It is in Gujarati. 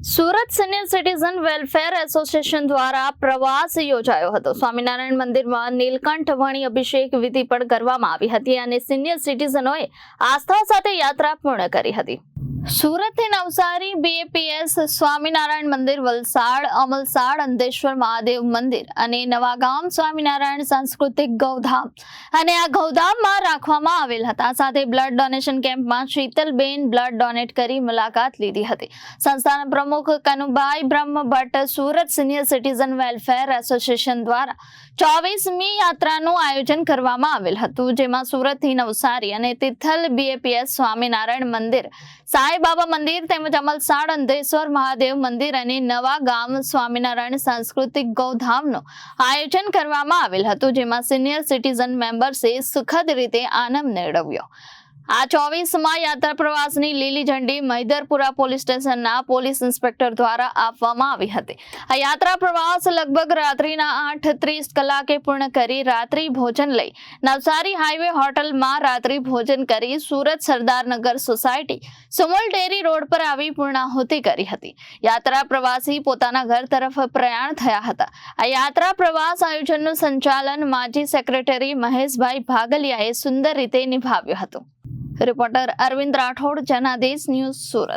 Surat senior citizen welfare association દ્વારા પ્રવાસ યોજાયો હતો। સ્વામિનારાયણ મંદિરમાં નીલકંઠ વાણી અભિષેક વિધિ પણ કરવામાં આવી હતી અને સિનિયર સિટીઝનોએ આસ્થા સાથે યાત્રા પૂર્ણ કરી હતી। સુરતથી નવસારી બીએપીએસ, સ્વામિનારાયણ મંદિર, વલસાડ, અમલસાડ, અંદેશ્વર મહાદેવ મંદિર અને નવાગામ સ્વામિનારાયણ સાંસ્કૃતિક ગૌધામ અને આ ગૌધામમાં રાખવામાં આવેલ હતા। સાથે બ્લડ ડોનેશન કેમ્પમાં શીતલબેન બ્લડ ડોનેટ કરી મુલાકાત લીધી હતી। સંસ્થાના પ્રમુખ કનુભાઈ બ્રહ્મ Bhatt Surat senior citizen welfare association દ્વારા 24મી યાત્રાનું આયોજન કરવામાં આવેલ હતું, જેમાં સુરતથી નવસારી અને તિથલ બીએપીએસ, સ્વામિનારાયણ મંદિર, સાંઈબાબા મંદિર તેમજ અમલસાડ, અંદેશ્વર મહાદેવ મંદિર અને નવા ગામ સ્વામિનારાયણ સાંસ્કૃતિક ગૌધામનું આયોજન કરવામાં આવેલ હતું, જેમાં સિનિયર સિટીઝન મેમ્બર્સે સુખદ રીતે આનંદ મેળવ્યો। આ 24મા યાત્રા પ્રવાસની લીલી ઝંડી મહિધરપુરા પોલીસ સ્ટેશનના પોલીસ ઇન્સ્પેક્ટર દ્વારા આપવામાં આવી હતી। આ યાત્રા પ્રવાસ લગભગ રાત્રિના 8:30 કલાકે પૂર્ણ કરી રાત્રિ ભોજન લઈ નવસારી હાઈવે હોટલમાં રાત્રિ ભોજન કરી Surat Sardarnagar society, Sumul dairy road પર આવી પૂર્ણાહુતિ કરી હતી। યાત્રા પ્રવાસી પોતાના ઘર તરફ પ્રયાણ થયા હતા। આ યાત્રા પ્રવાસ આયોજનનું સંચાલન માજી સેક્રેટરી મહેશભાઈ ભાગલિયાએ સુંદર રીતે નિભાવ્યું હતું। Reporter Arvind Rathod, Janadesh news, Surat.